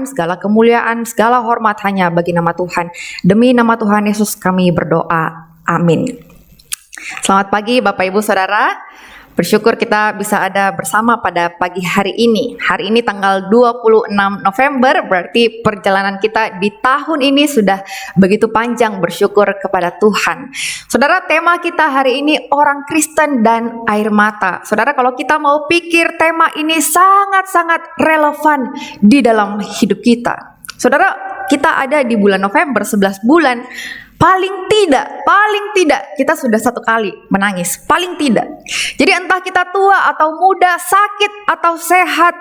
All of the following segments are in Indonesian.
segala kemuliaan, segala hormat hanya bagi nama Tuhan. Demi nama Tuhan Yesus kami berdoa. Amin. Selamat pagi Bapak Ibu Saudara. Bersyukur kita bisa ada bersama pada pagi hari ini. Hari ini tanggal 26 November, berarti perjalanan kita di tahun ini sudah begitu panjang, bersyukur kepada Tuhan. Saudara, tema kita hari ini orang Kristen dan air mata. Saudara, kalau kita mau pikir tema ini sangat-sangat relevan di dalam hidup kita. Saudara, kita ada di bulan November, 11 bulan. Paling tidak kita sudah satu kali menangis, paling tidak. Jadi entah kita tua atau muda, sakit atau sehat,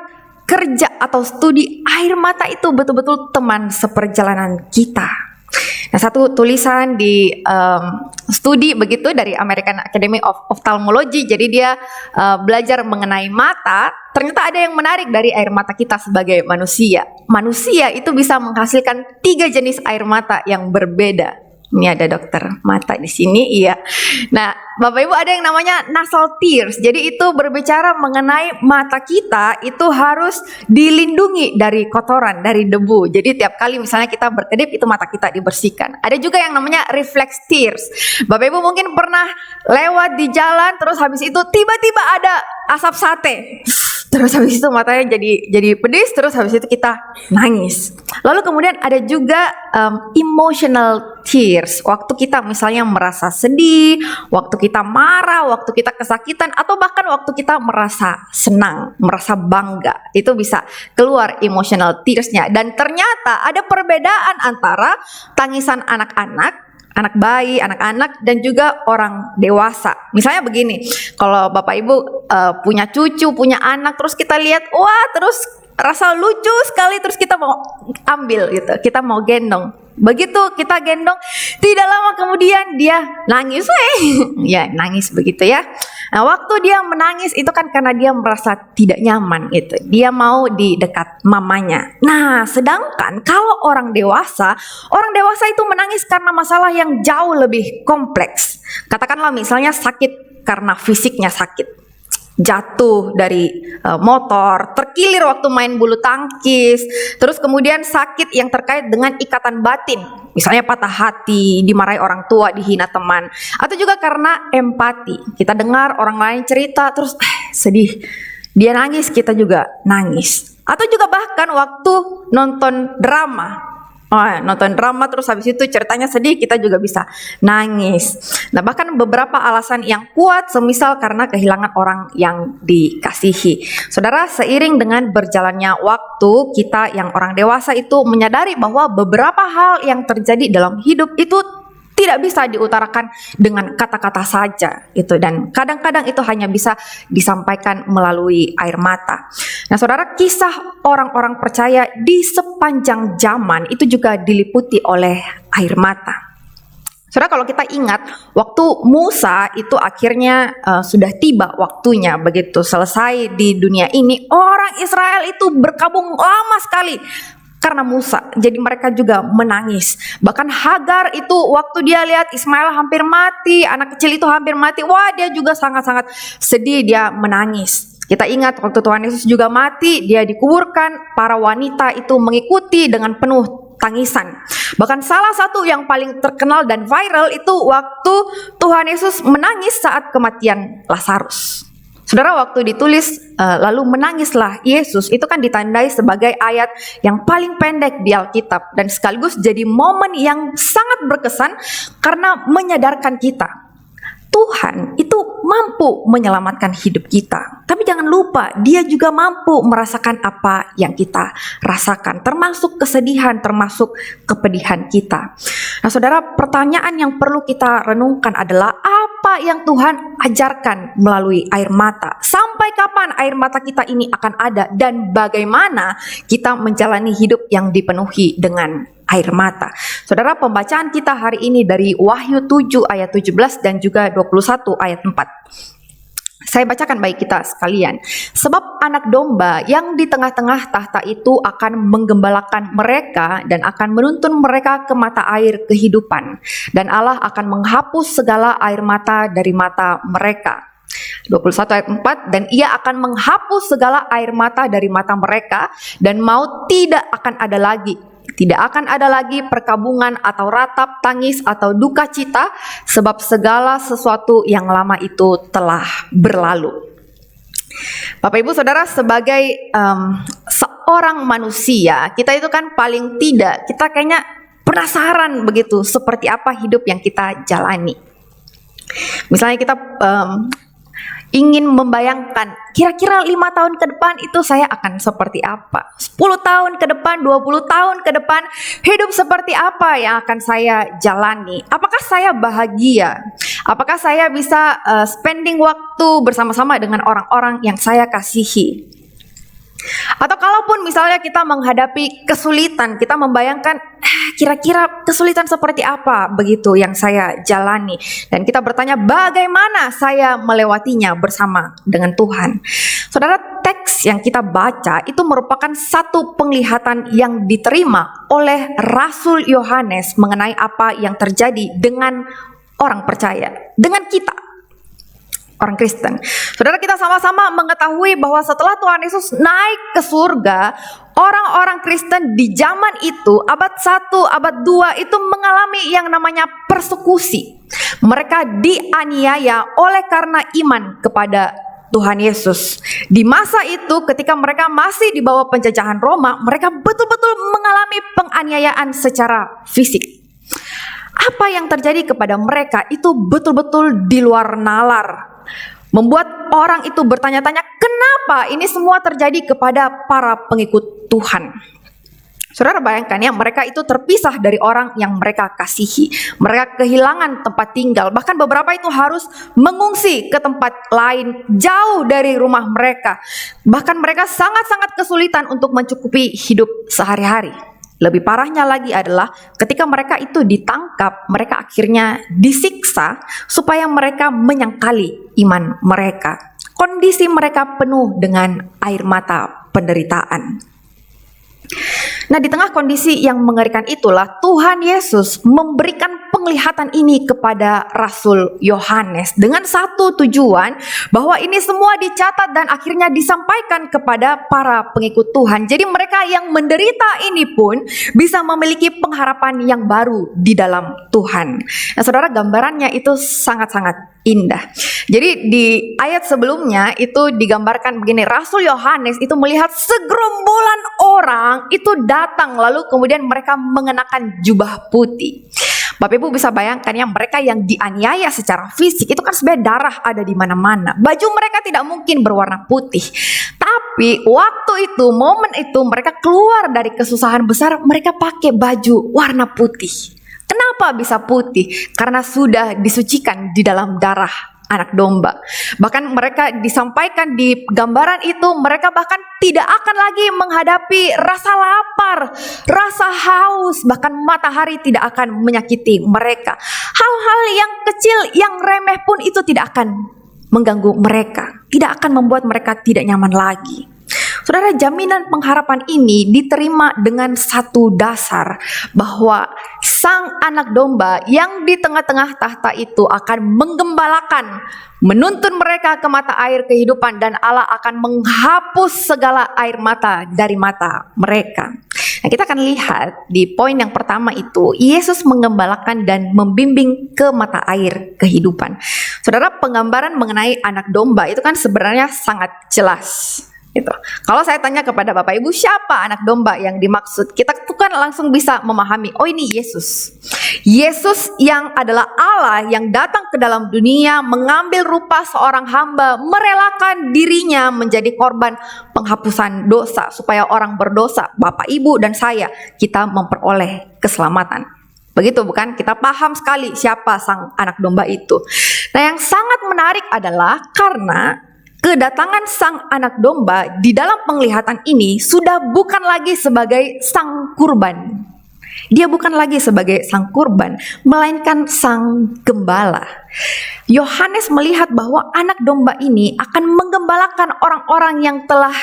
kerja atau studi, air mata itu betul-betul teman seperjalanan kita. Nah, satu tulisan di studi begitu dari American Academy of Ophthalmology, jadi dia belajar mengenai mata. Ternyata ada yang menarik dari air mata kita sebagai manusia. Manusia itu bisa menghasilkan 3 jenis air mata yang berbeda. Ini ada dokter mata di sini, iya. Nah, Bapak Ibu, ada yang namanya nasal tears. Jadi itu berbicara mengenai mata kita itu harus dilindungi dari kotoran, dari debu. Jadi tiap kali misalnya kita berkedip itu mata kita dibersihkan. Ada juga yang namanya reflex tears. Bapak Ibu mungkin pernah lewat di jalan terus habis itu tiba-tiba ada asap sate. Terus habis itu matanya jadi pedis, terus habis itu kita nangis. Lalu kemudian ada juga emotional tears. Waktu kita misalnya merasa sedih, waktu kita marah, waktu kita kesakitan, atau bahkan waktu kita merasa senang, merasa bangga. Itu bisa keluar emotional tears-nya. Dan ternyata ada perbedaan antara tangisan anak-anak, anak bayi, anak-anak, dan juga orang dewasa. Misalnya begini, kalau Bapak Ibu punya cucu, punya anak, terus kita lihat, wah terus rasa lucu sekali, terus kita mau ambil gitu, kita mau gendong. Begitu kita gendong, tidak lama kemudian dia nangis, ya nangis begitu ya. Nah, waktu dia menangis itu kan karena dia merasa tidak nyaman gitu. Dia mau di dekat mamanya. Nah, sedangkan kalau orang dewasa itu menangis karena masalah yang jauh lebih kompleks. Katakanlah misalnya sakit karena fisiknya sakit. Jatuh dari motor, terkilir waktu main bulu tangkis, terus kemudian sakit yang terkait dengan ikatan batin, misalnya patah hati, dimarahi orang tua, dihina teman, atau juga karena empati, kita dengar orang lain cerita terus sedih, dia nangis, kita juga nangis, atau juga bahkan waktu nonton drama. Nonton drama terus habis itu ceritanya sedih, kita juga bisa nangis. Nah, bahkan beberapa alasan yang kuat semisal karena kehilangan orang yang dikasihi. Saudara, seiring dengan berjalannya waktu, kita yang orang dewasa itu menyadari bahwa beberapa hal yang terjadi dalam hidup itu tidak bisa diutarakan dengan kata-kata saja itu, dan kadang-kadang itu hanya bisa disampaikan melalui air mata. Nah, saudara, kisah orang-orang percaya di sepanjang zaman itu juga diliputi oleh air mata. Saudara, kalau kita ingat waktu Musa itu akhirnya sudah tiba waktunya, begitu selesai di dunia ini, orang Israel itu berkabung lama sekali karena Musa, jadi mereka juga menangis. Bahkan Hagar itu waktu dia lihat Ismail hampir mati, anak kecil itu hampir mati, wah dia juga sangat-sangat sedih, dia menangis. Kita ingat waktu Tuhan Yesus juga mati, dia dikuburkan, para wanita itu mengikuti dengan penuh tangisan. Bahkan salah satu yang paling terkenal dan viral itu waktu Tuhan Yesus menangis saat kematian Lazarus. Saudara, waktu ditulis lalu menangislah Yesus, itu kan ditandai sebagai ayat yang paling pendek di Alkitab dan sekaligus jadi momen yang sangat berkesan karena menyadarkan kita Tuhan itu mampu menyelamatkan hidup kita. Tapi jangan lupa, Dia juga mampu merasakan apa yang kita rasakan, termasuk kesedihan, termasuk kepedihan kita. Nah, saudara, pertanyaan yang perlu kita renungkan adalah apa yang Tuhan ajarkan melalui air mata? Sampai kapan air mata kita ini akan ada, dan bagaimana kita menjalani hidup yang dipenuhi dengan air mata? Saudara, pembacaan kita hari ini dari Wahyu 7 ayat 17 dan juga 21 ayat 4. Saya bacakan bagi kita sekalian. Sebab anak domba yang di tengah-tengah tahta itu akan menggembalakan mereka dan akan menuntun mereka ke mata air kehidupan. Dan Allah akan menghapus segala air mata dari mata mereka. 21 ayat 4, dan ia akan menghapus segala air mata dari mata mereka, dan maut tidak akan ada lagi. Tidak akan ada lagi perkabungan atau ratap, tangis atau duka cita, sebab segala sesuatu yang lama itu telah berlalu. Bapak Ibu Saudara, sebagai seorang manusia, kita itu kan paling tidak, kita kayaknya penasaran begitu seperti apa hidup yang kita jalani. Misalnya kita ingin membayangkan kira-kira 5 tahun ke depan itu saya akan seperti apa, 10 tahun ke depan, 20 tahun ke depan, hidup seperti apa yang akan saya jalani. Apakah saya bahagia? Apakah saya bisa spending waktu bersama-sama dengan orang-orang yang saya kasihi? Atau kalaupun misalnya kita menghadapi kesulitan, kita membayangkan kira-kira kesulitan seperti apa begitu yang saya jalani, dan kita bertanya bagaimana saya melewatinya bersama dengan Tuhan. Saudara, teks yang kita baca itu merupakan satu penglihatan yang diterima oleh Rasul Yohanes mengenai apa yang terjadi dengan orang percaya, dengan kita, orang Kristen. Saudara, kita sama-sama mengetahui bahwa setelah Tuhan Yesus naik ke surga, orang-orang Kristen di zaman itu, abad 1, abad 2 itu mengalami yang namanya persekusi. Mereka dianiaya oleh karena iman kepada Tuhan Yesus. Di masa itu ketika mereka masih di bawah penjajahan Roma, mereka betul-betul mengalami penganiayaan secara fisik. Apa yang terjadi kepada mereka itu betul-betul di luar nalar, membuat orang itu bertanya-tanya, kenapa ini semua terjadi kepada para pengikut Tuhan? Saudara, bayangkan ya, mereka itu terpisah dari orang yang mereka kasihi. Mereka kehilangan tempat tinggal, bahkan beberapa itu harus mengungsi ke tempat lain jauh dari rumah mereka. Bahkan mereka sangat-sangat kesulitan untuk mencukupi hidup sehari-hari. Lebih parahnya lagi adalah ketika mereka itu ditangkap, mereka akhirnya disiksa supaya mereka menyangkali iman mereka. Kondisi mereka penuh dengan air mata penderitaan. Nah, di tengah kondisi yang mengerikan itulah Tuhan Yesus memberikan penglihatan ini kepada Rasul Yohanes dengan satu tujuan, bahwa ini semua dicatat dan akhirnya disampaikan kepada para pengikut Tuhan. Jadi mereka yang menderita ini pun bisa memiliki pengharapan yang baru di dalam Tuhan. Nah, saudara, gambarannya itu sangat-sangat indah. Jadi di ayat sebelumnya itu digambarkan begini, Rasul Yohanes itu melihat segerombolan orang itu datang, lalu kemudian mereka mengenakan jubah putih. Bapak Ibu bisa bayangkan ya, mereka yang dianiaya secara fisik itu kan sebenarnya darah ada di mana-mana. Baju mereka tidak mungkin berwarna putih. Tapi waktu itu, momen itu mereka keluar dari kesusahan besar, mereka pakai baju warna putih. Kenapa bisa putih? Karena sudah disucikan di dalam darah anak domba. Bahkan mereka disampaikan di gambaran itu, mereka bahkan tidak akan lagi menghadapi rasa lapar, rasa haus, bahkan matahari tidak akan menyakiti mereka. Hal-hal yang kecil, yang remeh pun itu tidak akan mengganggu mereka, tidak akan membuat mereka tidak nyaman lagi. Saudara, jaminan pengharapan ini diterima dengan satu dasar, bahwa sang anak domba yang di tengah-tengah tahta itu akan menggembalakan, menuntun mereka ke mata air kehidupan, dan Allah akan menghapus segala air mata dari mata mereka. Nah, kita akan lihat di poin yang pertama itu, Yesus menggembalakan dan membimbing ke mata air kehidupan. Saudara, penggambaran mengenai anak domba itu kan sebenarnya sangat jelas. Gitu. Kalau saya tanya kepada Bapak Ibu, siapa anak domba yang dimaksud? Kita tuh kan langsung bisa memahami, oh ini Yesus. Yesus yang adalah Allah yang datang ke dalam dunia, mengambil rupa seorang hamba, merelakan dirinya menjadi korban penghapusan dosa, supaya orang berdosa, Bapak Ibu dan saya, kita memperoleh keselamatan. Begitu bukan? Kita paham sekali siapa sang anak domba itu. Nah, yang sangat menarik adalah karena kedatangan sang anak domba di dalam penglihatan ini sudah bukan lagi sebagai sang kurban. Dia bukan lagi sebagai sang kurban, melainkan sang gembala. Yohanes melihat bahwa anak domba ini akan menggembalakan orang-orang yang telah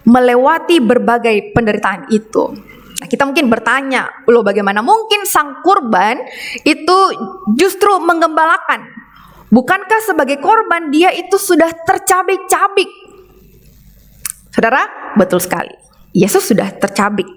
melewati berbagai penderitaan itu. Nah, kita mungkin bertanya, loh bagaimana mungkin sang kurban itu justru menggembalakan? Bukankah sebagai korban dia itu sudah tercabik-cabik? Saudara, betul sekali. Yesus sudah tercabik.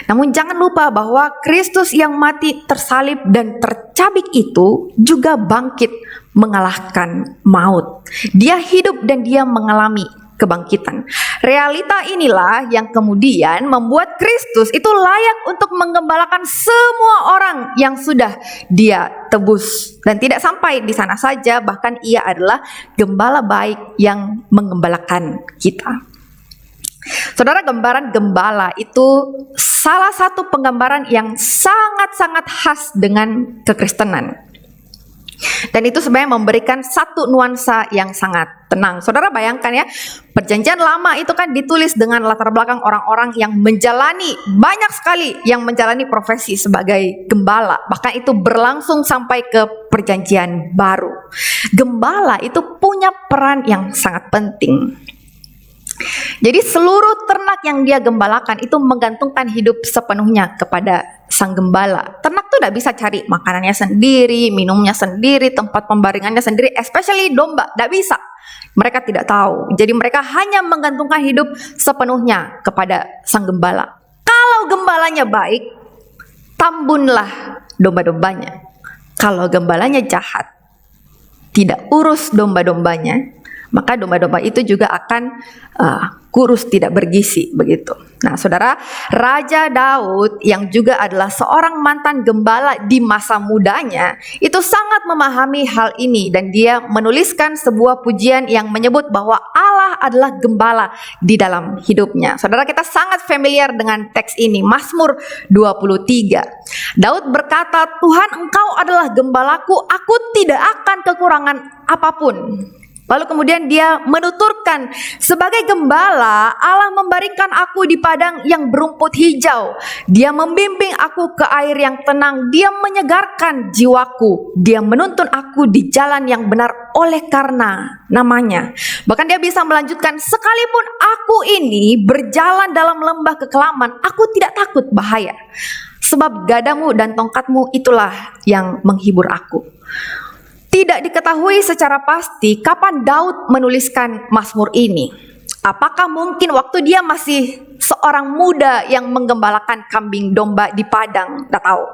Namun jangan lupa bahwa Kristus yang mati tersalib dan tercabik itu juga bangkit mengalahkan maut. Dia hidup dan dia mengalami kebangkitan. Realita inilah yang kemudian membuat Kristus itu layak untuk menggembalakan semua orang yang sudah dia tebus. Dan tidak sampai di sana saja, bahkan ia adalah gembala baik yang menggembalakan kita. Saudara, gambaran gembala itu salah satu penggambaran yang sangat-sangat khas dengan kekristenan. Dan itu sebenarnya memberikan satu nuansa yang sangat tenang. Saudara bayangkan ya, Perjanjian Lama itu kan ditulis dengan latar belakang orang-orang yang menjalani, banyak sekali yang menjalani profesi sebagai gembala. Bahkan itu berlangsung sampai ke Perjanjian Baru. Gembala itu punya peran yang sangat penting. Jadi seluruh ternak yang dia gembalakan itu menggantungkan hidup sepenuhnya kepada sang gembala. Ternak tuh tidak bisa cari makanannya sendiri, minumnya sendiri, tempat pembaringannya sendiri, especially domba, tidak bisa. Mereka tidak tahu. Jadi mereka hanya menggantungkan hidup sepenuhnya kepada sang gembala. Kalau gembalanya baik, tambunlah domba-dombanya. Kalau gembalanya jahat, tidak urus domba-dombanya, maka domba-domba itu juga akan kurus, tidak bergizi begitu. Nah, saudara, Raja Daud yang juga adalah seorang mantan gembala di masa mudanya itu sangat memahami hal ini, dan dia menuliskan sebuah pujian yang menyebut bahwa Allah adalah gembala di dalam hidupnya. Saudara, kita sangat familiar dengan teks ini, Mazmur 23. Daud berkata, "Tuhan, Engkau adalah gembalaku, aku tidak akan kekurangan apapun." Lalu kemudian dia menuturkan, sebagai gembala Allah membaringkan aku di padang yang berumput hijau. Dia membimbing aku ke air yang tenang. Dia menyegarkan jiwaku. Dia menuntun aku di jalan yang benar oleh karena namanya. Bahkan dia bisa melanjutkan, sekalipun aku ini berjalan dalam lembah kekelaman, aku tidak takut bahaya. Sebab gadamu dan tongkatmu itulah yang menghibur aku. Tidak diketahui secara pasti kapan Daud menuliskan Mazmur ini. Apakah mungkin waktu dia masih seorang muda yang menggembalakan kambing domba di padang? Tidak tahu.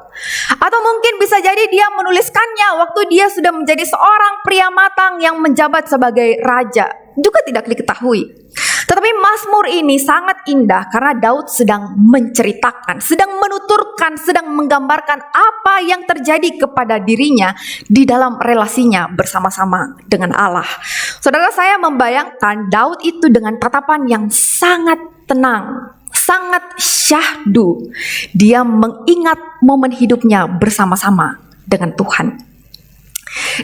Atau mungkin bisa jadi dia menuliskannya waktu dia sudah menjadi seorang pria matang yang menjabat sebagai raja. Juga tidak diketahui. Tetapi Mazmur ini sangat indah karena Daud sedang menceritakan, sedang menuturkan, sedang menggambarkan apa yang terjadi kepada dirinya di dalam relasinya bersama-sama dengan Allah. Saudara, saya membayangkan Daud itu dengan tatapan yang sangat tenang, sangat syahdu. Dia mengingat momen hidupnya bersama-sama dengan Tuhan.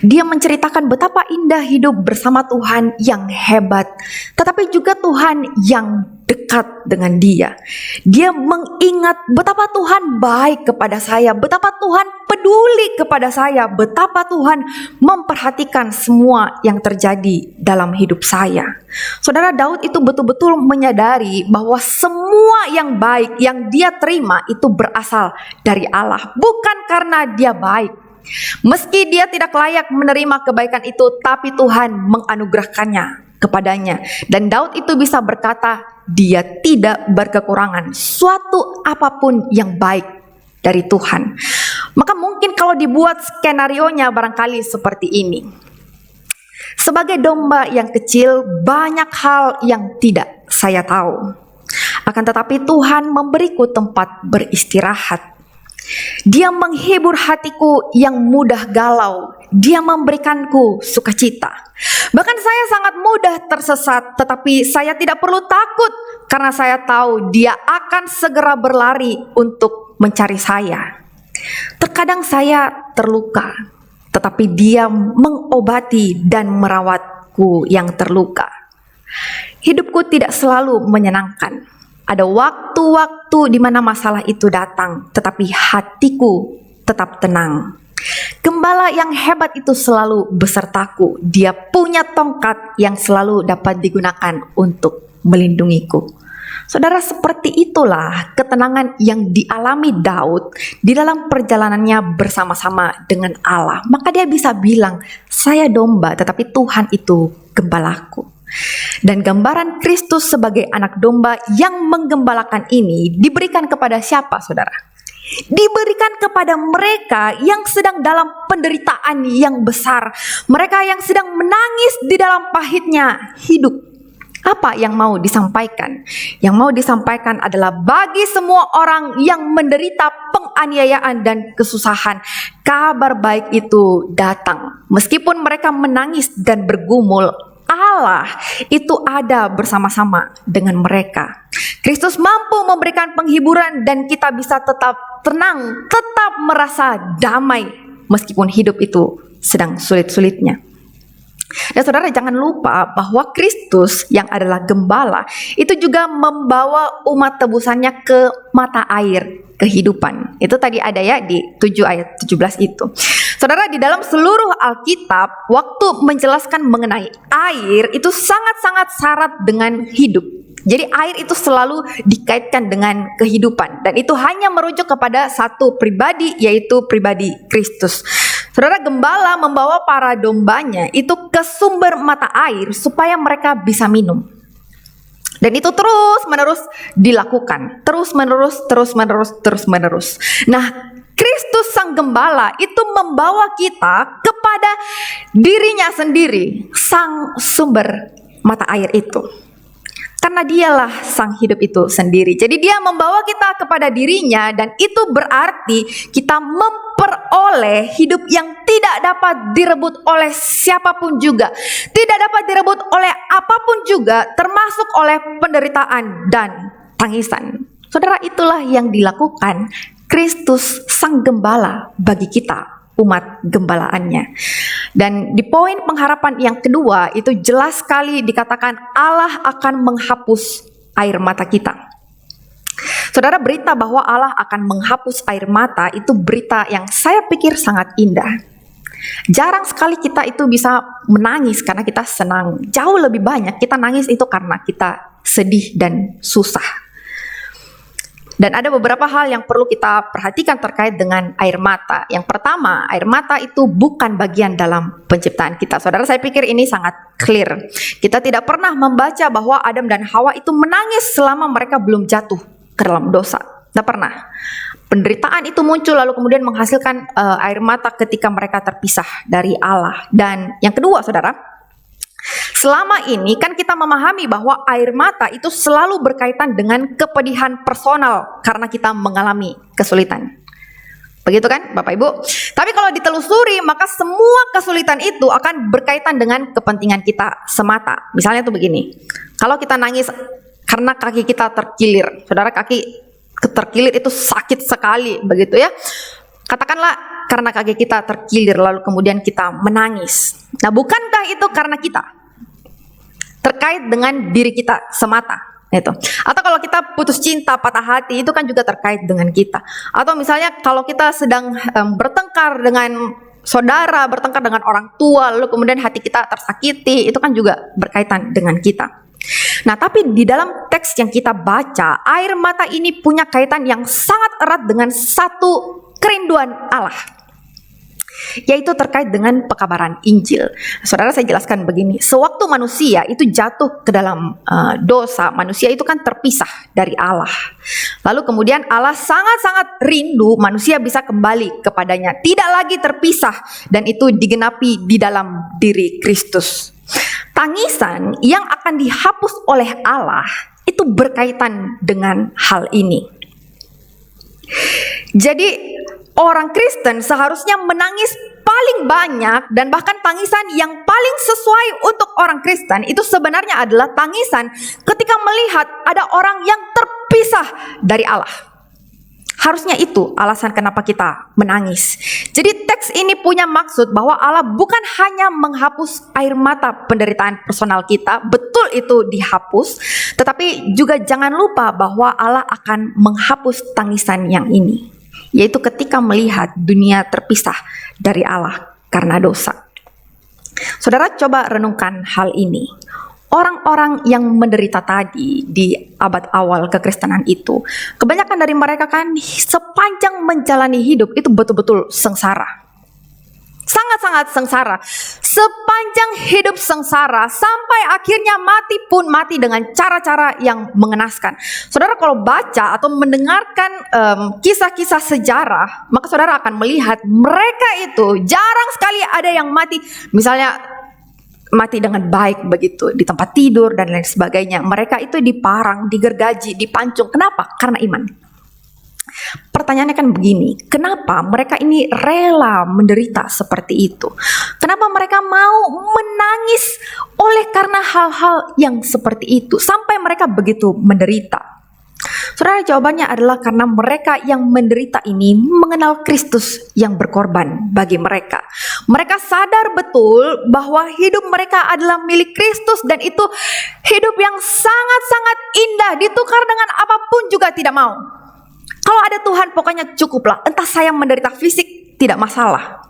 Dia menceritakan betapa indah hidup bersama Tuhan yang hebat, tetapi juga Tuhan yang dekat dengan dia. Dia mengingat betapa Tuhan baik kepada saya, betapa Tuhan peduli kepada saya, betapa Tuhan memperhatikan semua yang terjadi dalam hidup saya. Saudara, Daud itu betul-betul menyadari bahwa semua yang baik yang dia terima itu berasal dari Allah, bukan karena dia baik. Meski dia tidak layak menerima kebaikan itu, tapi Tuhan menganugerahkannya kepadanya. Dan Daud itu bisa berkata, dia tidak berkekurangan suatu apapun yang baik dari Tuhan. Maka mungkin kalau dibuat skenarionya barangkali seperti ini. Sebagai domba yang kecil, banyak hal yang tidak saya tahu. Akan tetapi Tuhan memberiku tempat beristirahat. Dia menghibur hatiku yang mudah galau. Dia memberikanku sukacita. Bahkan saya sangat mudah tersesat, tetapi saya tidak perlu takut karena saya tahu Dia akan segera berlari untuk mencari saya. Terkadang saya terluka, tetapi Dia mengobati dan merawatku yang terluka. Hidupku tidak selalu menyenangkan. Ada waktu-waktu di mana masalah itu datang, tetapi hatiku tetap tenang. Gembala yang hebat itu selalu besertaku. Dia punya tongkat yang selalu dapat digunakan untuk melindungiku. Saudara, seperti itulah ketenangan yang dialami Daud di dalam perjalanannya bersama-sama dengan Allah. Maka dia bisa bilang, saya domba tetapi Tuhan itu gembalaku. Dan gambaran Kristus sebagai anak domba yang menggembalakan ini diberikan kepada siapa, saudara? Diberikan kepada mereka yang sedang dalam penderitaan yang besar. Mereka yang sedang menangis di dalam pahitnya hidup. Apa yang mau disampaikan? Yang mau disampaikan adalah bagi semua orang yang menderita penganiayaan dan kesusahan, kabar baik itu datang. Meskipun mereka menangis dan bergumul, Allah itu ada bersama-sama dengan mereka. Kristus mampu memberikan penghiburan dan kita bisa tetap tenang, tetap merasa damai meskipun hidup itu sedang sulit-sulitnya. Dan saudara, jangan lupa bahwa Kristus yang adalah gembala itu juga membawa umat tebusannya ke mata air kehidupan. Itu tadi ada ya di 7 ayat 17 itu. Saudara, di dalam seluruh Alkitab, waktu menjelaskan mengenai air itu sangat-sangat syarat dengan hidup. Jadi air itu selalu dikaitkan dengan kehidupan. Dan itu hanya merujuk kepada satu pribadi, yaitu pribadi Kristus. Saudara, gembala membawa para dombanya itu ke sumber mata air supaya mereka bisa minum. Dan itu terus menerus dilakukan. Terus menerus. Nah, Kristus sang gembala itu membawa kita kepada dirinya sendiri, sang sumber mata air itu. Karena dialah sang hidup itu sendiri. Jadi dia membawa kita kepada dirinya, dan itu berarti kita memperoleh hidup yang tidak dapat direbut oleh siapapun juga. Tidak dapat direbut oleh apapun juga, termasuk oleh penderitaan dan tangisan. Saudara, itulah yang dilakukan Kristus sang gembala bagi kita, umat gembalaannya. Dan di poin pengharapan yang kedua itu jelas sekali dikatakan Allah akan menghapus air mata kita. Saudara, berita bahwa Allah akan menghapus air mata itu berita yang saya pikir sangat indah. Jarang sekali kita itu bisa menangis karena kita senang. Jauh lebih banyak kita nangis itu karena kita sedih dan susah. Dan ada beberapa hal yang perlu kita perhatikan terkait dengan air mata. Yang pertama, air mata itu bukan bagian dalam penciptaan kita. Saudara, saya pikir ini sangat clear. Kita tidak pernah membaca bahwa Adam dan Hawa itu menangis selama mereka belum jatuh ke dalam dosa. Tidak pernah. Penderitaan itu muncul lalu kemudian menghasilkan air mata ketika mereka terpisah dari Allah. Dan yang kedua, saudara, selama ini kan kita memahami bahwa air mata itu selalu berkaitan dengan kepedihan personal karena kita mengalami kesulitan. Begitu kan Bapak Ibu? Tapi kalau ditelusuri maka semua kesulitan itu akan berkaitan dengan kepentingan kita semata. Misalnya tuh begini, kalau kita nangis karena kaki kita terkilir, saudara, kaki terkilir itu sakit sekali begitu ya. Katakanlah karena kaki kita terkilir lalu kemudian kita menangis. Nah, bukankah itu karena kita? Terkait dengan diri kita semata itu. Atau kalau kita putus cinta, patah hati, itu kan juga terkait dengan kita. Atau misalnya kalau kita sedang bertengkar dengan saudara, bertengkar dengan orang tua, lalu kemudian hati kita tersakiti, itu kan juga berkaitan dengan kita. Nah, tapi di dalam teks yang kita baca, air mata ini punya kaitan yang sangat erat dengan satu kerinduan Allah, yaitu terkait dengan pekabaran Injil. Saudara, saya jelaskan begini. Sewaktu manusia itu jatuh ke dalam dosa, manusia itu kan terpisah dari Allah. Lalu kemudian Allah sangat-sangat rindu manusia bisa kembali kepadanya, tidak lagi terpisah, dan itu digenapi di dalam diri Kristus. Tangisan yang akan dihapus oleh Allah itu berkaitan dengan hal ini. Jadi orang Kristen seharusnya menangis paling banyak, dan bahkan tangisan yang paling sesuai untuk orang Kristen itu sebenarnya adalah tangisan ketika melihat ada orang yang terpisah dari Allah. Harusnya itu alasan kenapa kita menangis. Jadi teks ini punya maksud bahwa Allah bukan hanya menghapus air mata penderitaan personal kita, betul itu dihapus, tetapi juga jangan lupa bahwa Allah akan menghapus tangisan yang ini, yaitu ketika melihat dunia terpisah dari Allah karena dosa. Saudara, coba renungkan hal ini. orang-orang yang menderita tadi di abad awal kekristenan itu, kebanyakan dari mereka kan sepanjang menjalani hidup itu betul-betul sengsara. Sangat-sangat sengsara. Sepanjang hidup sengsara sampai akhirnya mati pun mati dengan cara-cara yang mengenaskan. Saudara kalau baca atau mendengarkan kisah-kisah sejarah, maka saudara akan melihat mereka itu jarang sekali ada yang mati. Misalnya mati dengan baik begitu di tempat tidur dan lain sebagainya. Mereka itu diparang, digergaji, dipancung. Kenapa? Karena iman. Pertanyaannya kan begini, kenapa mereka ini rela menderita seperti itu? Kenapa mereka mau menangis oleh karena hal-hal yang seperti itu sampai mereka begitu menderita? Saudara, jawabannya adalah karena mereka yang menderita ini mengenal Kristus yang berkorban bagi mereka. Mereka sadar betul bahwa hidup mereka adalah milik Kristus dan itu hidup yang sangat-sangat indah, ditukar dengan apapun juga tidak mau. Kalau ada Tuhan pokoknya cukuplah, entah saya menderita fisik tidak masalah.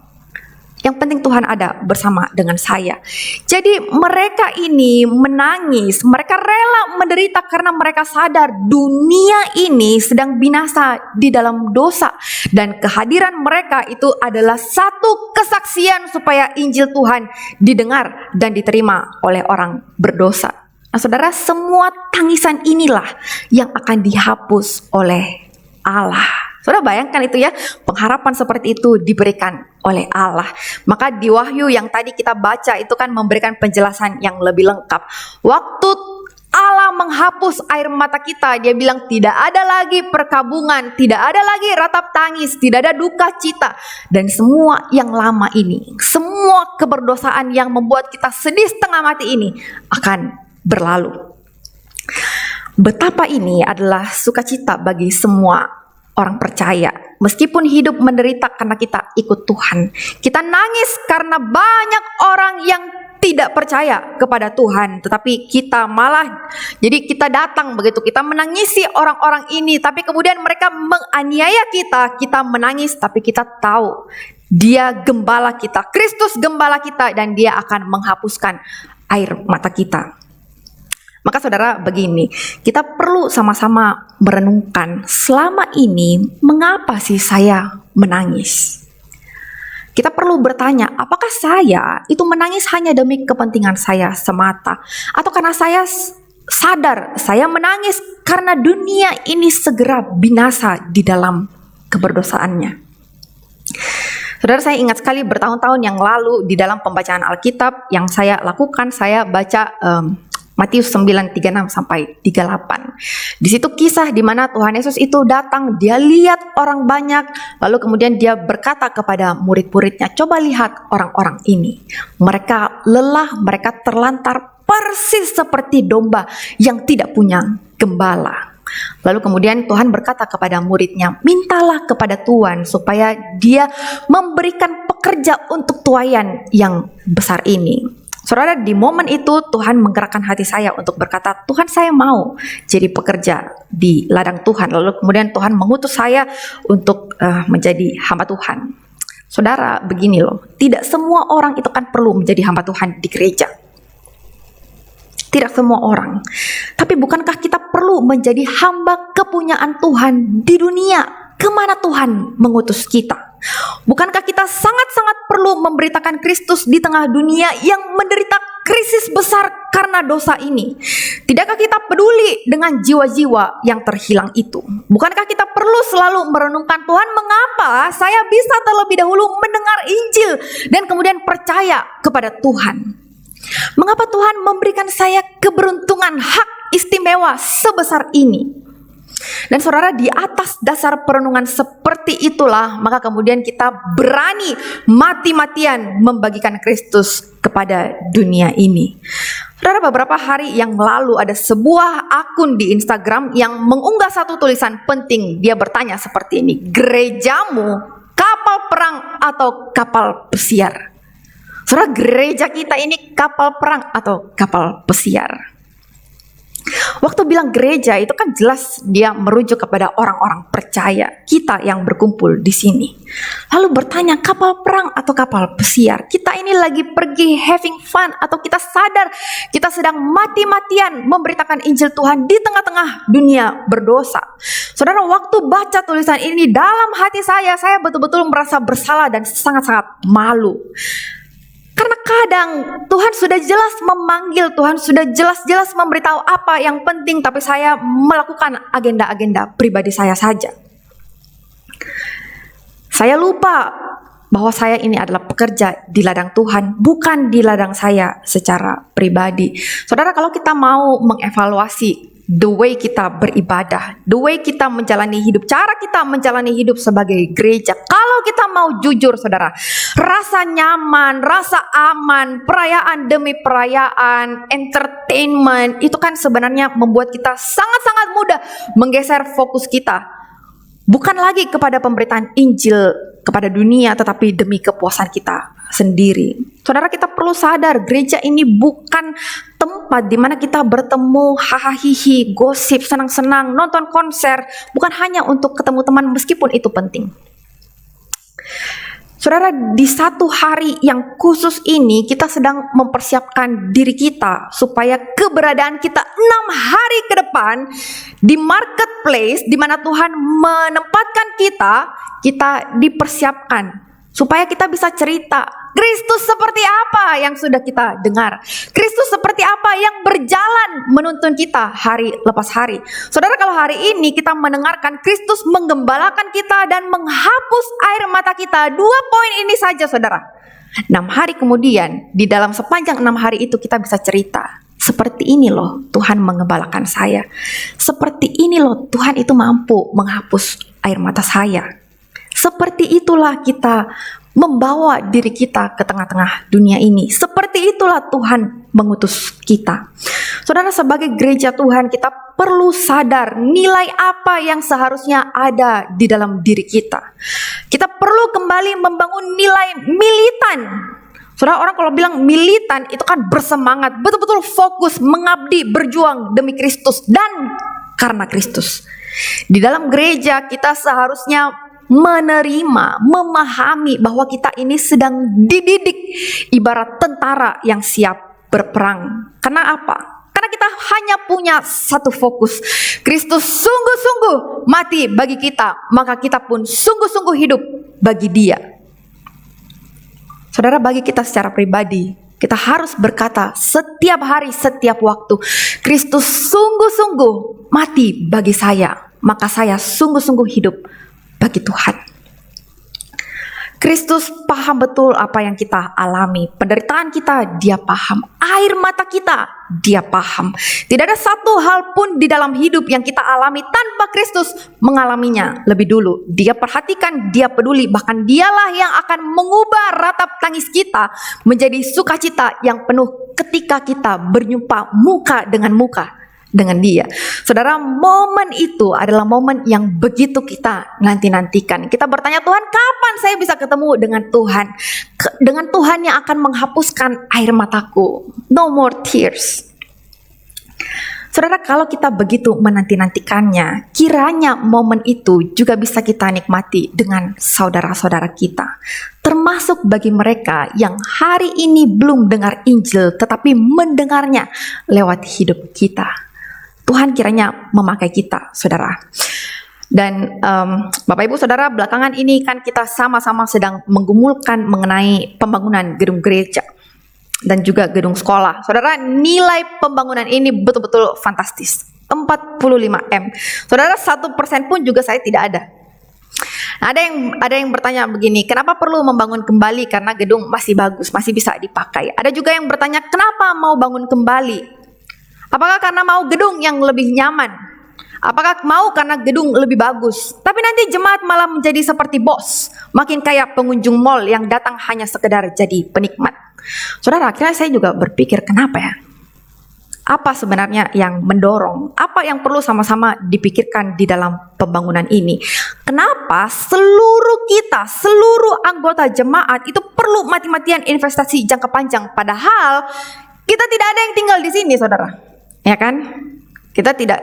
Yang penting Tuhan ada bersama dengan saya. Jadi mereka ini menangis, mereka rela menderita karena mereka sadar dunia ini sedang binasa di dalam dosa. Dan kehadiran mereka itu adalah satu kesaksian supaya Injil Tuhan didengar dan diterima oleh orang berdosa. Nah saudara, semua tangisan inilah yang akan dihapus oleh Allah. Saudara bayangkan itu ya, pengharapan seperti itu diberikan oleh Allah. Maka di Wahyu yang tadi kita baca itu kan memberikan penjelasan yang lebih lengkap. Waktu Allah menghapus air mata kita, dia bilang tidak ada lagi perkabungan, tidak ada lagi ratap tangis, tidak ada duka cita. Dan semua yang lama ini, semua keberdosaan yang membuat kita sedih setengah mati ini akan berlalu. Betapa ini adalah sukacita bagi semua orang percaya. Meskipun hidup menderita karena kita ikut Tuhan. Kita nangis karena banyak orang yang tidak percaya kepada Tuhan. Tetapi kita malah, jadi kita datang begitu, kita menangisi orang-orang ini. Tapi kemudian mereka menganiaya kita, kita menangis. Tapi kita tahu Dia gembala kita, Kristus gembala kita, dan Dia akan menghapuskan air mata kita. Maka saudara begini, kita perlu sama-sama merenungkan selama ini mengapa sih saya menangis? Kita perlu bertanya, apakah saya itu menangis hanya demi kepentingan saya semata? Atau karena saya sadar saya menangis karena dunia ini segera binasa di dalam keberdosaannya? Saudara, saya ingat sekali bertahun-tahun yang lalu di dalam pembacaan Alkitab yang saya lakukan, saya baca Matius 9:36 sampai 38. Di situ kisah di mana Tuhan Yesus itu datang, dia lihat orang banyak, lalu kemudian dia berkata kepada murid-muridnya, coba lihat orang-orang ini. Mereka lelah, mereka terlantar persis seperti domba yang tidak punya gembala. Lalu kemudian Tuhan berkata kepada muridnya, mintalah kepada Tuhan supaya dia memberikan pekerja untuk tuaian yang besar ini. Saudara, di momen itu Tuhan menggerakkan hati saya untuk berkata, Tuhan saya mau jadi pekerja di ladang Tuhan. Lalu kemudian Tuhan mengutus saya untuk menjadi hamba Tuhan. Saudara, begini loh, tidak semua orang itu kan perlu menjadi hamba Tuhan di gereja. Tidak semua orang. Tapi bukankah kita perlu menjadi hamba kepunyaan Tuhan di dunia? Kemana Tuhan mengutus kita? Bukankah kita sangat-sangat perlu memberitakan Kristus di tengah dunia yang menderita krisis besar karena dosa ini? Tidakkah kita peduli dengan jiwa-jiwa yang terhilang itu? Bukankah kita perlu selalu merenungkan, Tuhan, mengapa saya bisa terlebih dahulu mendengar Injil dan kemudian percaya kepada Tuhan? Mengapa Tuhan memberikan saya keberuntungan hak istimewa sebesar ini? Dan saudara, di atas dasar perenungan seperti itulah, maka kemudian kita berani mati-matian membagikan Kristus kepada dunia ini. Saudara, beberapa hari yang lalu ada sebuah akun di Instagram yang mengunggah satu tulisan penting. Dia bertanya seperti ini, gerejamu kapal perang atau kapal pesiar? Saudara, gereja kita ini kapal perang atau kapal pesiar? Waktu bilang gereja itu kan jelas dia merujuk kepada orang-orang percaya, kita yang berkumpul di sini. Lalu bertanya, kapal perang atau kapal pesiar? Kita ini lagi pergi having fun atau kita sadar kita sedang mati-matian memberitakan Injil Tuhan di tengah-tengah dunia berdosa. Saudara, waktu baca tulisan ini dalam hati saya betul-betul merasa bersalah dan sangat-sangat malu. Karena kadang Tuhan sudah jelas memanggil, Tuhan sudah jelas-jelas memberitahu apa yang penting, tapi saya melakukan agenda-agenda pribadi saya saja. Saya lupa bahwa saya ini adalah pekerja di ladang Tuhan, bukan di ladang saya secara pribadi. Saudara, kalau kita mau mengevaluasi the way kita beribadah, the way kita menjalani hidup, cara kita menjalani hidup sebagai gereja, kalau kita mau jujur saudara, rasa nyaman, rasa aman, perayaan demi perayaan, entertainment, itu kan sebenarnya membuat kita sangat-sangat mudah menggeser fokus kita, bukan lagi kepada pemberitaan Injil kepada dunia, tetapi demi kepuasan kita sendiri. Saudara, kita perlu sadar gereja ini bukan tempat di mana kita bertemu, hahaha, gosip, senang-senang, nonton konser, bukan hanya untuk ketemu teman meskipun itu penting. Saudara, di satu hari yang khusus ini kita sedang mempersiapkan diri kita supaya keberadaan kita 6 hari ke depan di marketplace di mana Tuhan menempatkan kita dipersiapkan supaya kita bisa cerita Kristus seperti apa yang sudah kita dengar, Kristus seperti apa yang berjalan menuntun kita hari lepas hari. Saudara, kalau hari ini kita mendengarkan Kristus menggembalakan kita dan menghapus air mata kita, 2 poin ini saja saudara, 6 hari kemudian di dalam sepanjang 6 hari itu kita bisa cerita, seperti ini loh Tuhan menggembalakan saya, seperti ini loh Tuhan itu mampu menghapus air mata saya. Seperti itulah kita membawa diri kita ke tengah-tengah dunia ini. Seperti itulah Tuhan mengutus kita. Saudara, sebagai gereja Tuhan kita perlu sadar nilai apa yang seharusnya ada di dalam diri kita. Kita perlu kembali membangun nilai militan. Saudara, orang kalau bilang militan itu kan bersemangat, betul-betul fokus, mengabdi, berjuang demi Kristus dan karena Kristus. Di dalam gereja kita seharusnya menerima, memahami bahwa kita ini sedang dididik ibarat tentara yang siap berperang. Karena apa? Karena kita hanya punya satu fokus. Kristus sungguh-sungguh mati bagi kita, maka kita pun sungguh-sungguh hidup bagi Dia. Saudara, bagi kita secara pribadi, kita harus berkata setiap hari, setiap waktu, Kristus sungguh-sungguh mati bagi saya, maka saya sungguh-sungguh hidup bagi Tuhan. Kristus paham betul apa yang kita alami. Penderitaan kita, Dia paham. Air mata kita, Dia paham. Tidak ada satu hal pun di dalam hidup yang kita alami tanpa Kristus mengalaminya lebih dulu. Dia perhatikan, Dia peduli. Bahkan Dialah yang akan mengubah ratap tangis kita menjadi sukacita yang penuh ketika kita berjumpa muka dengan muka dengan Dia. Saudara, momen itu adalah momen yang begitu kita nanti-nantikan. Kita bertanya, Tuhan, kapan saya bisa ketemu dengan Tuhan? Dengan Tuhan yang akan menghapuskan air mataku. No more tears. Saudara, kalau kita begitu menanti-nantikannya, kiranya momen itu juga bisa kita nikmati dengan saudara-saudara kita. Termasuk bagi mereka yang hari ini belum dengar Injil, tetapi mendengarnya lewat hidup kita. Tuhan kiranya memakai kita, saudara. Dan Bapak Ibu Saudara, belakangan ini kan kita sama-sama sedang menggumulkan mengenai pembangunan gedung gereja dan juga gedung sekolah. Saudara, nilai pembangunan ini betul-betul fantastis. 45M. Saudara, 1% pun juga saya tidak ada. Ada yang bertanya begini, kenapa perlu membangun kembali karena gedung masih bagus, masih bisa dipakai. Ada juga yang bertanya, kenapa mau bangun kembali? Apakah karena mau gedung yang lebih nyaman? Apakah mau karena gedung lebih bagus? Tapi nanti jemaat malah menjadi seperti bos, makin kayak pengunjung mall yang datang hanya sekedar jadi penikmat. Saudara, akhirnya saya juga berpikir, kenapa ya? Apa sebenarnya yang mendorong? Apa yang perlu sama-sama dipikirkan di dalam pembangunan ini? Kenapa seluruh anggota jemaat itu perlu mati-matian investasi jangka panjang? Padahal kita tidak ada yang tinggal di sini, saudara. Ya kan? Kita tidak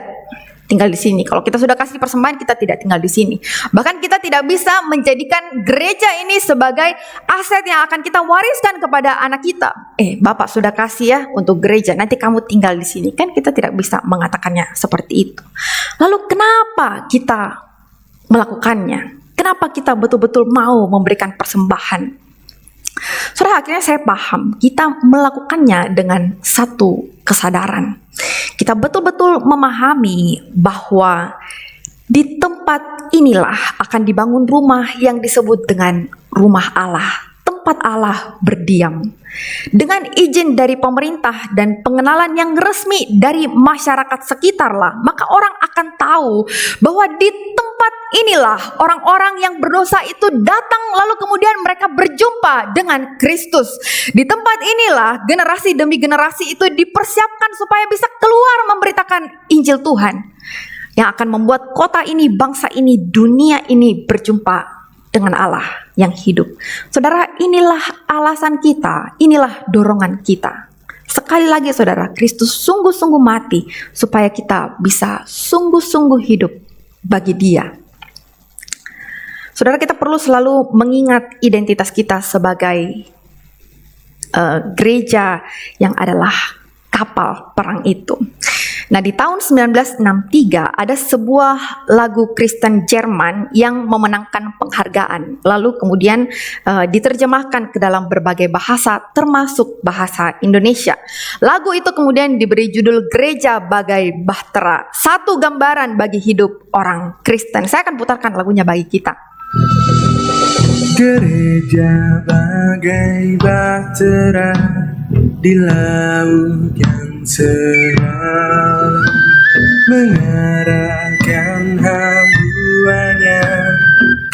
tinggal di sini. Kalau kita sudah kasih persembahan, kita tidak tinggal di sini. Bahkan kita tidak bisa menjadikan gereja ini sebagai aset yang akan kita wariskan kepada anak kita. Bapak sudah kasih ya untuk gereja, nanti kamu tinggal di sini. Kan kita tidak bisa mengatakannya seperti itu. Lalu kenapa kita melakukannya? Kenapa kita betul-betul mau memberikan persembahan? Saudara, akhirnya saya paham, kita melakukannya dengan satu kesadaran. Kita betul-betul memahami bahwa di tempat inilah akan dibangun rumah yang disebut dengan rumah Allah, tempat Allah berdiam. Dengan izin dari pemerintah dan pengenalan yang resmi dari masyarakat sekitarlah, maka orang akan tahu bahwa di tempat inilah orang-orang yang berdosa itu datang, lalu kemudian mereka berjumpa dengan Kristus. Di tempat inilah generasi demi generasi itu dipersiapkan supaya bisa keluar memberitakan Injil Tuhan, yang akan membuat kota ini, bangsa ini, dunia ini berjumpa dengan Allah yang hidup. Saudara, inilah alasan kita, inilah dorongan kita. Sekali lagi saudara, Kristus sungguh-sungguh mati supaya kita bisa sungguh-sungguh hidup bagi Dia. Saudara, kita perlu selalu mengingat identitas kita sebagai gereja yang adalah kapal perang itu. Nah, di tahun 1963 ada sebuah lagu Kristen Jerman yang memenangkan penghargaan. Lalu kemudian diterjemahkan ke dalam berbagai bahasa termasuk bahasa Indonesia. Lagu itu kemudian diberi judul Gereja Bagai Bahtera, satu gambaran bagi hidup orang Kristen. Saya akan putarkan lagunya bagi kita. Gereja bagai bahtera di laut yang seram, mengarahkan habuannya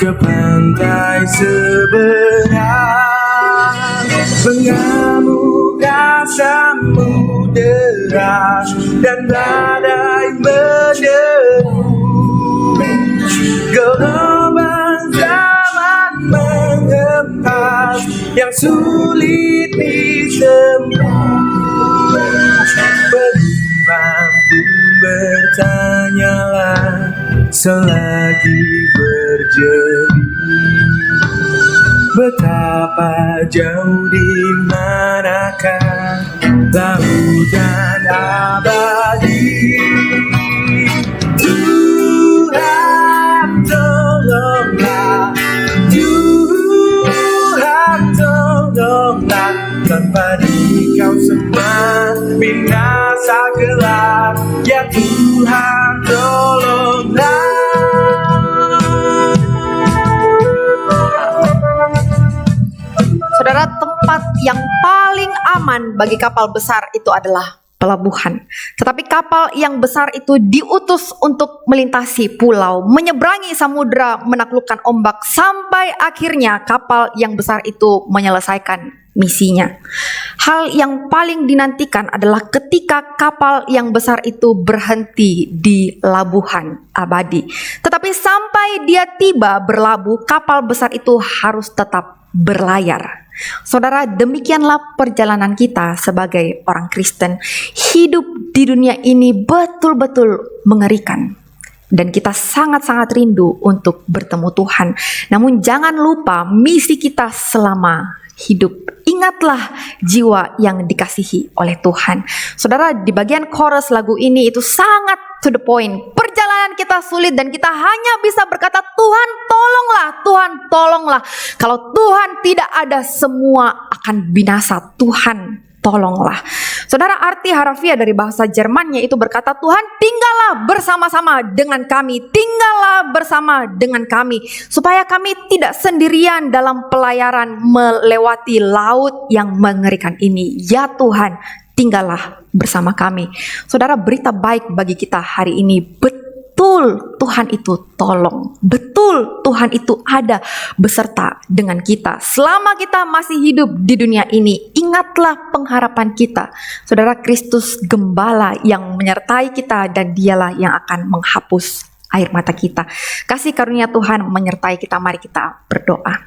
ke pantai seberang. Mengamuk asam udara dan badai menderu, gelombang zaman mengempas yang sulit ditembus. Penumpang pun bertanyalah selagi berjeri, betapa jauh di manakah lautan abadi. Tuhan tolonglah, Tuhan tolonglah, tanpa Dikau semua binasa gelap. Ya Tuhan tolonglah. Saudara, tempat yang paling aman bagi kapal besar itu adalah pelabuhan. Tetapi kapal yang besar itu diutus untuk melintasi pulau, menyeberangi samudra, menaklukkan ombak, sampai akhirnya kapal yang besar itu menyelesaikan misinya. Hal yang paling dinantikan adalah ketika kapal yang besar itu berhenti di labuhan abadi. Tetapi sampai dia tiba berlabuh, kapal besar itu harus tetap berlayar. Saudara, demikianlah perjalanan kita sebagai orang Kristen. Hidup di dunia ini betul-betul mengerikan, dan kita sangat-sangat rindu untuk bertemu Tuhan. Namun jangan lupa misi kita selama hidup. Ingatlah jiwa yang dikasihi oleh Tuhan. Saudara, di bagian chorus lagu ini itu sangat to the point. Perjalanan kita sulit dan kita hanya bisa berkata, Tuhan tolonglah, Tuhan tolonglah. Kalau Tuhan tidak ada, semua akan binasa. Tuhan tolonglah. Saudara, arti harafiah dari bahasa Jermannya itu berkata, Tuhan tinggallah bersama-sama dengan kami, tinggallah bersama dengan kami, supaya kami tidak sendirian dalam pelayaran melewati laut yang mengerikan ini. Ya Tuhan, tinggallah bersama kami. Saudara, berita baik bagi kita hari ini, betul Tuhan itu tolong, betul Tuhan itu ada beserta dengan kita. Selama kita masih hidup di dunia ini, ingatlah pengharapan kita. Saudara, Kristus Gembala yang menyertai kita, dan Dialah yang akan menghapus air mata kita. Kasih karunia Tuhan menyertai kita. Mari kita berdoa.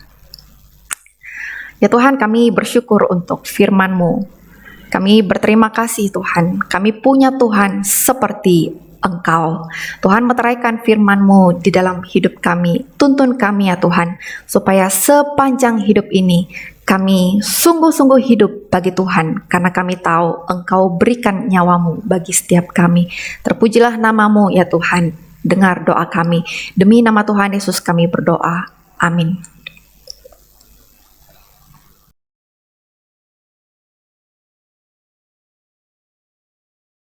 Ya Tuhan, kami bersyukur untuk firman-Mu. Kami berterima kasih Tuhan, kami punya Tuhan seperti Engkau. Tuhan, meteraikan firman-Mu di dalam hidup kami. Tuntun kami ya Tuhan, supaya sepanjang hidup ini kami sungguh-sungguh hidup bagi Tuhan, karena kami tahu Engkau berikan nyawa-Mu bagi setiap kami. Terpujilah nama-Mu ya Tuhan. Dengar doa kami. Demi nama Tuhan Yesus kami berdoa. Amin.